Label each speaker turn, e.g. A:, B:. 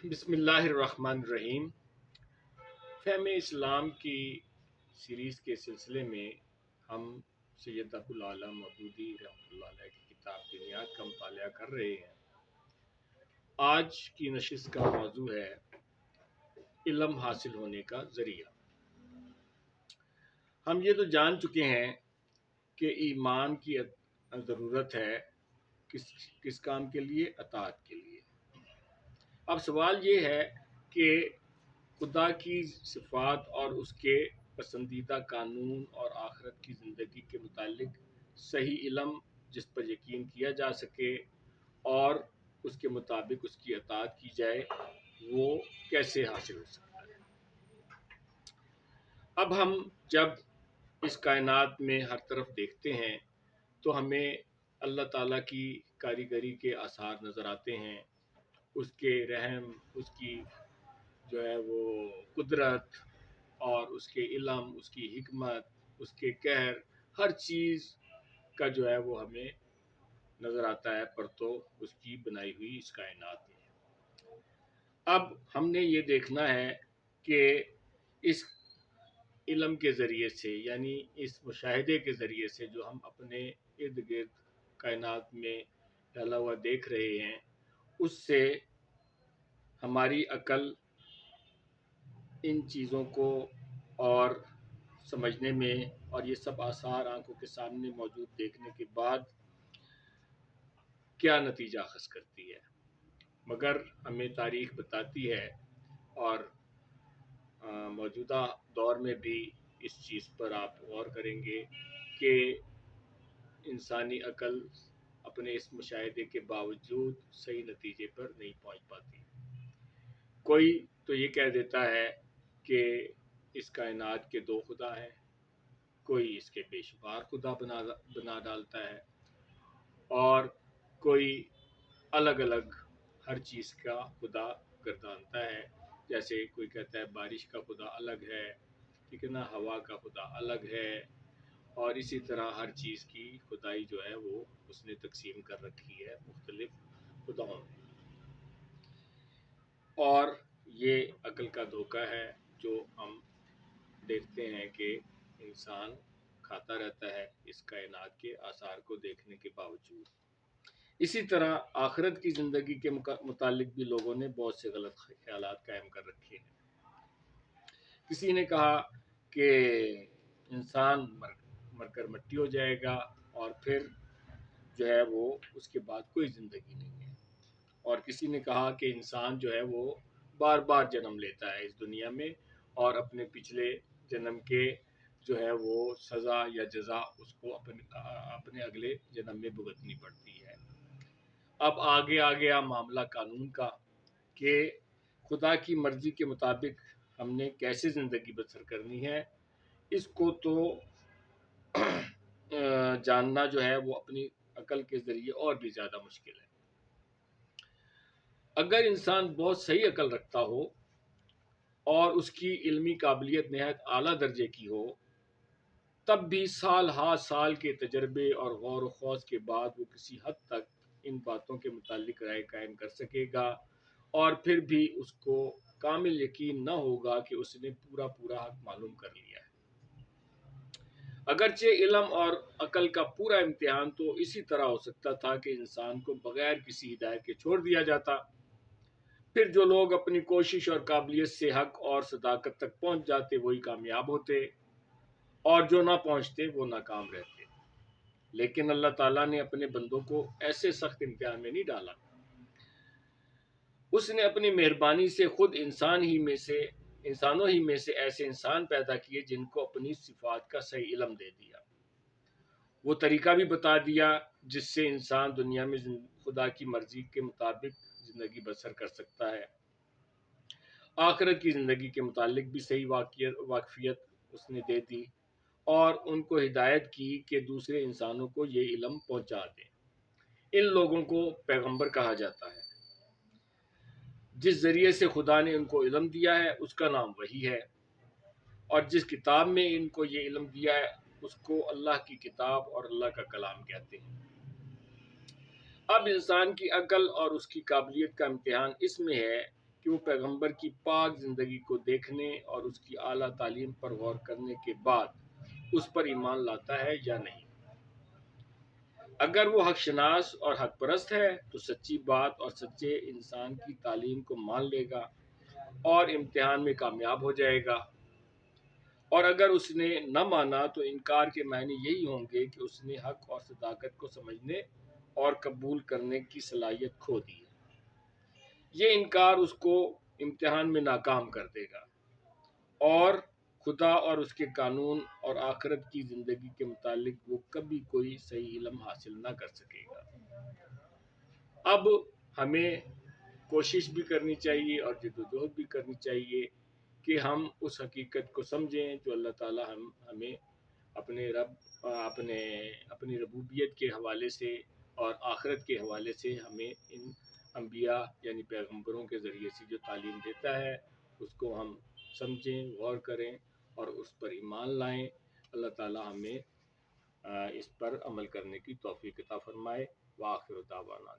A: بسم اللہ الرحمن الرحیم۔ فہم اسلام کی سیریز کے سلسلے میں ہم سید ابو العلا مودودی رحمۃ اللہ علیہ کی کتاب بنیاد کا مطالعہ کر رہے ہیں۔ آج کی نشست کا موضوع ہے علم حاصل ہونے کا ذریعہ۔ ہم یہ تو جان چکے ہیں کہ ایمان کی ضرورت ہے کس کام کے لیے؟ اطاعت کے لیے۔ اب سوال یہ ہے کہ خدا کی صفات اور اس کے پسندیدہ قانون اور آخرت کی زندگی کے متعلق صحیح علم جس پر یقین کیا جا سکے اور اس کے مطابق اس کی اطاعت کی جائے، وہ کیسے حاصل ہو سکتا ہے؟ اب ہم جب اس کائنات میں ہر طرف دیکھتے ہیں تو ہمیں اللہ تعالیٰ کی کاریگری کے آثار نظر آتے ہیں، اس کے رحم، اس کی جو ہے وہ قدرت اور اس کے علم، اس کی حکمت، اس کے قہر، ہر چیز کا جو ہے وہ ہمیں نظر آتا ہے پرتو اس کی بنائی ہوئی اس کائنات میں۔ اب ہم نے یہ دیکھنا ہے کہ اس علم کے ذریعے سے، یعنی اس مشاہدے کے ذریعے سے جو ہم اپنے ارد گرد کائنات میں پھیلا ہوا دیکھ رہے ہیں، اس سے ہماری عقل ان چیزوں کو اور سمجھنے میں اور یہ سب آثار آنکھوں کے سامنے موجود دیکھنے کے بعد کیا نتیجہ اخذ کرتی ہے۔ مگر ہمیں تاریخ بتاتی ہے اور موجودہ دور میں بھی اس چیز پر آپ غور کریں گے کہ انسانی عقل اپنے اس مشاہدے کے باوجود صحیح نتیجے پر نہیں پہنچ پاتی۔ کوئی تو یہ کہہ دیتا ہے کہ اس کائنات کے دو خدا ہیں، کوئی اس کے بے شمار خدا بنا ڈالتا ہے، اور کوئی الگ الگ ہر چیز کا خدا گردانتا ہے۔ جیسے کوئی کہتا ہے بارش کا خدا الگ ہے، ٹھیک ہے نا، ہوا کا خدا الگ ہے، اور اسی طرح ہر چیز کی خدائی جو ہے وہ اس نے تقسیم کر رکھی ہے مختلف خداؤں میں۔ اور یہ عقل کا دھوکہ ہے جو ہم دیکھتے ہیں کہ انسان کھاتا رہتا ہے اس کائنات کے آثار کو دیکھنے کے باوجود۔ اسی طرح آخرت کی زندگی کے متعلق بھی لوگوں نے بہت سے غلط خیالات قائم کر رکھے ہیں۔ کسی نے کہا کہ انسان مر کر مٹی ہو جائے گا اور پھر جو ہے وہ اس کے بعد کوئی زندگی نہیں ہے، اور کسی نے کہا کہ انسان جو ہے وہ بار بار جنم لیتا ہے اس دنیا میں اور اپنے پچھلے جنم کے جو ہے وہ سزا یا جزا اس کو اپنے اگلے جنم میں بھگتنی پڑتی ہے۔ اب آگے آ گیا معاملہ قانون کا کہ خدا کی مرضی کے مطابق ہم نے کیسے زندگی بسر کرنی ہے۔ اس کو تو جاننا جو ہے وہ اپنی عقل کے ذریعے اور بھی زیادہ مشکل ہے۔ اگر انسان بہت صحیح عقل رکھتا ہو اور اس کی علمی قابلیت نہایت اعلیٰ درجے کی ہو، تب بھی سال ہا سال کے تجربے اور غور و خوض کے بعد وہ کسی حد تک ان باتوں کے متعلق رائے قائم کر سکے گا، اور پھر بھی اس کو کامل یقین نہ ہوگا کہ اس نے پورا حق معلوم کر لیا ہے۔ اگرچہ علم اور عقل کا پورا امتحان تو اسی طرح ہو سکتا تھا کہ انسان کو بغیر کسی ہدایت کے چھوڑ دیا جاتا، پھر جو لوگ اپنی کوشش اور قابلیت سے حق اور صداقت تک پہنچ جاتے وہی کامیاب ہوتے، اور جو نہ پہنچتے وہ ناکام رہتے۔ لیکن اللہ تعالیٰ نے اپنے بندوں کو ایسے سخت امتحان میں نہیں ڈالا۔ اس نے اپنی مہربانی سے خود انسانوں ہی میں سے ایسے انسان پیدا کیے جن کو اپنی صفات کا صحیح علم دے دیا، وہ طریقہ بھی بتا دیا جس سے انسان دنیا میں خدا کی مرضی کے مطابق زندگی بسر کر سکتا ہے۔ آخرت کی زندگی کے متعلق بھی صحیح واقفیت اس نے دے دی اور ان کو ہدایت کی کہ دوسرے انسانوں کو یہ علم پہنچا دیں۔ ان لوگوں کو پیغمبر کہا جاتا ہے۔ جس ذریعے سے خدا نے ان کو علم دیا ہے اس کا نام وحی ہے، اور جس کتاب میں ان کو یہ علم دیا ہے اس کو اللہ کی کتاب اور اللہ کا کلام کہتے ہیں۔ اب انسان کی عقل اور اس کی قابلیت کا امتحان اس میں ہے کہ وہ پیغمبر کی پاک زندگی کو دیکھنے اور اس کی اعلیٰ تعلیم پر غور کرنے کے بعد اس پر ایمان لاتا ہے یا نہیں۔ اگر وہ حق شناس اور حق پرست ہے تو سچی بات اور سچے انسان کی تعلیم کو مان لے گا اور امتحان میں کامیاب ہو جائے گا، اور اگر اس نے نہ مانا تو انکار کے معنی یہی ہوں گے کہ اس نے حق اور صداقت کو سمجھنے اور قبول کرنے کی صلاحیت کھو دی ہے۔ یہ انکار اس کو امتحان میں ناکام کر دے گا اور خدا اور اس کے قانون اور آخرت کی زندگی کے متعلق وہ کبھی کوئی صحیح علم حاصل نہ کر سکے گا۔ اب ہمیں کوشش بھی کرنی چاہیے اور جدوجہد بھی کرنی چاہیے کہ ہم اس حقیقت کو سمجھیں جو اللہ تعالیٰ ہمیں اپنی ربوبیت کے حوالے سے اور آخرت کے حوالے سے ہمیں ان انبیاء یعنی پیغمبروں کے ذریعے سے جو تعلیم دیتا ہے اس کو ہم سمجھیں، غور کریں اور اس پر ایمان لائیں۔ اللہ تعالیٰ ہمیں اس پر عمل کرنے کی توفیق عطا فرمائے۔ وآخر دعوانا